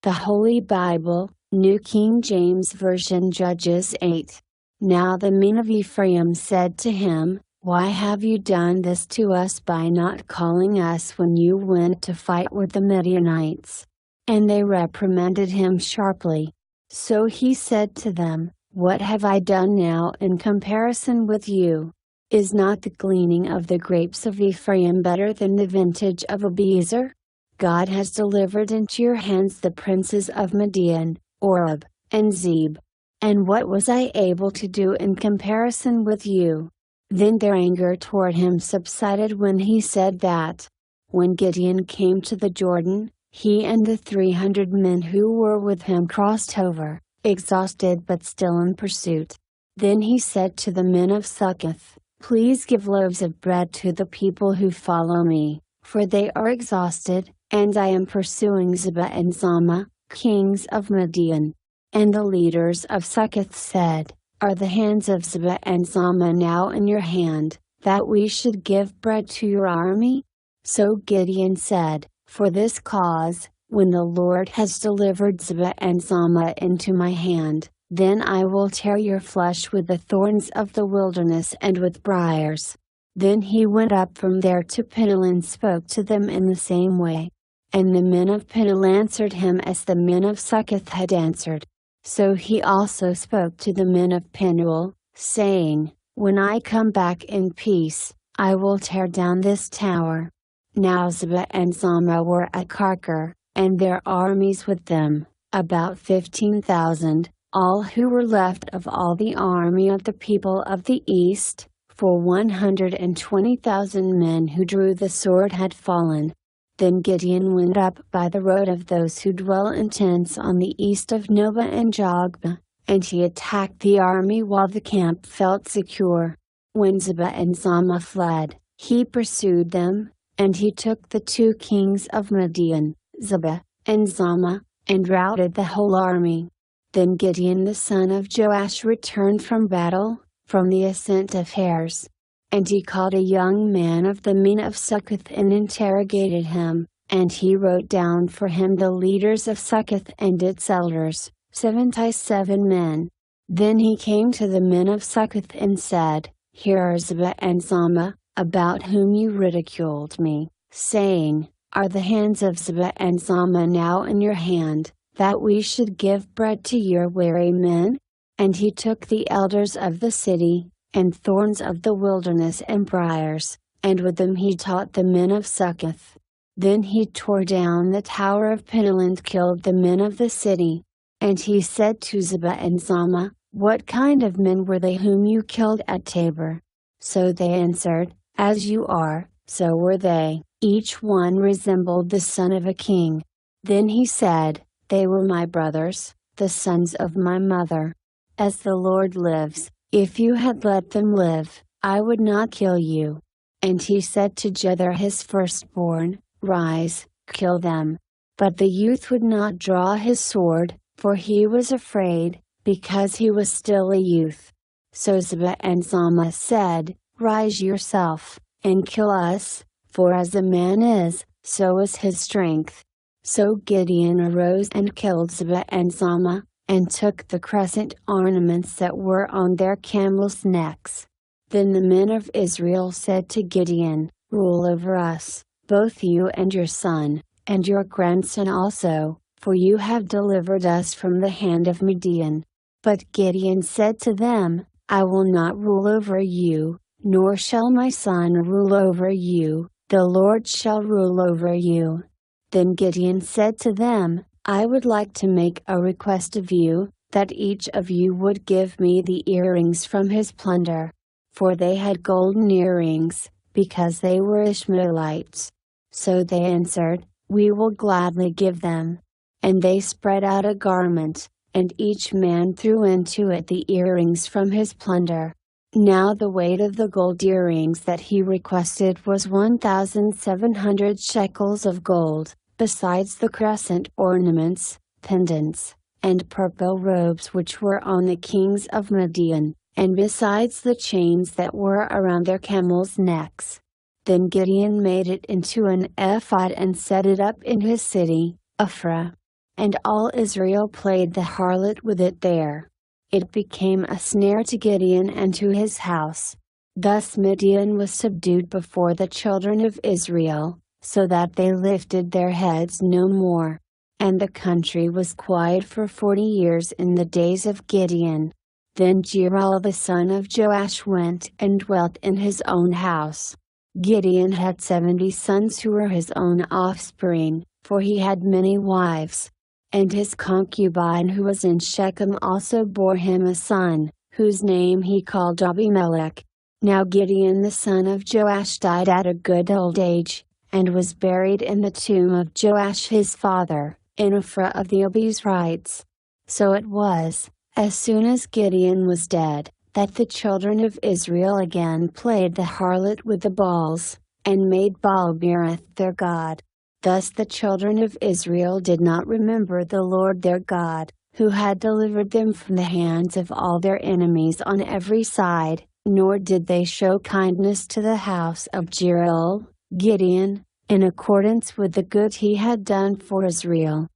The Holy Bible, New King James Version, Judges 8. Now the men of Ephraim said to him, "Why have you done this to us by not calling us when you went to fight with the Midianites?" And they reprimanded him sharply. So he said to them, "What have I done now in comparison with you? Is not the gleaning of the grapes of Ephraim better than the vintage of Abiezer? God has delivered into your hands the princes of Midian, Oreb, and Zeb. And what was I able to do in comparison with you?" Then their anger toward him subsided when he said that. When Gideon came to the Jordan, he and the 300 men who were with him crossed over, exhausted but still in pursuit. Then he said to the men of Succoth, "Please give loaves of bread to the people who follow me, for they are exhausted, and I am pursuing Zebah and Zalmunna, kings of Midian." And the leaders of Succoth said, "Are the hands of Zebah and Zalmunna now in your hand, that we should give bread to your army?" So Gideon said, "For this cause, when the Lord has delivered Zebah and Zalmunna into my hand, then I will tear your flesh with the thorns of the wilderness and with briars." Then he went up from there to Peniel and spoke to them in the same way. And the men of Peniel answered him as the men of Succoth had answered. So he also spoke to the men of Peniel, saying, "When I come back in peace, I will tear down this tower." Now Zebah and Zalmunna were at Karkor, and their armies with them, about 15,000, all who were left of all the army of the people of the east, for 120,000 men who drew the sword had fallen. Then Gideon went up by the road of those who dwell in tents on the east of Nobah and Jogbeh, and he attacked the army while the camp felt secure. When Zebah and Zalmunna fled, he pursued them, and he took the 2 kings of Midian, Zebah and Zalmunna, and routed the whole army. Then Gideon the son of Joash returned from battle, from the ascent of Hares. And he called a young man of the men of Succoth and interrogated him, and he wrote down for him the leaders of Succoth and its elders, 77 men. Then he came to the men of Succoth and said, "Here are Zebah and Zalmunna, about whom you ridiculed me, saying, 'Are the hands of Zebah and Zalmunna now in your hand, that we should give bread to your weary men?' And he took the elders of the city, and thorns of the wilderness and briars, and with them he taught the men of Succoth. Then he tore down the tower of Peniel and killed the men of the city. And he said to Zebah and Zalmunna, 'What kind of men were they whom you killed at Tabor?' So they answered, 'As you are, so were they, each one resembled the son of a king.' Then he said, 'They were my brothers, the sons of my mother. As the Lord lives, if you had let them live, I would not kill you.' And he said to Jether his firstborn, 'Rise, kill them.' But the youth would not draw his sword, for he was afraid, because he was still a youth. So Zebah and Zalmunna said, 'Rise yourself, and kill us, for as a man is, so is his strength.' So Gideon arose and killed Zebah and Zalmunna, and took the crescent ornaments that were on their camels' necks. Then the men of Israel said to Gideon, 'Rule over us, both you and your son, and your grandson also, for you have delivered us from the hand of Midian.' But Gideon said to them, 'I will not rule over you, nor shall my son rule over you, the Lord shall rule over you.' Then Gideon said to them, 'I would like to make a request of you, that each of you would give me the earrings from his plunder.' For they had golden earrings, because they were Ishmaelites. So they answered, 'We will gladly give them.' And they spread out a garment, and each man threw into it the earrings from his plunder. Now the weight of the gold earrings that he requested was 1,700 shekels of gold, besides the crescent ornaments, pendants, and purple robes which were on the kings of Midian, and besides the chains that were around their camels' necks. Then Gideon made it into an ephod and set it up in his city, Ophrah. and all Israel played the harlot with it there. It became a snare to Gideon and to his house. Thus Midian was subdued before the children of Israel, so that they lifted their heads no more. And the country was quiet for 40 years in the days of Gideon. Then Jerubbaal the son of Joash went and dwelt in his own house. Gideon had 70 sons who were his own offspring, for he had many wives. And his concubine who was in Shechem also bore him a son, whose name he called Abimelech. Now Gideon the son of Joash died at a good old age, and was buried in the tomb of Joash his father, in Ophrah of the Abiezrites. So it was, as soon as Gideon was dead, that the children of Israel again played the harlot with the Baals, and made Baal-berith their god. Thus the children of Israel did not remember the Lord their God, who had delivered them from the hands of all their enemies on every side, nor did they show kindness to the house of Jerubbaal, Gideon, in accordance with the good he had done for Israel.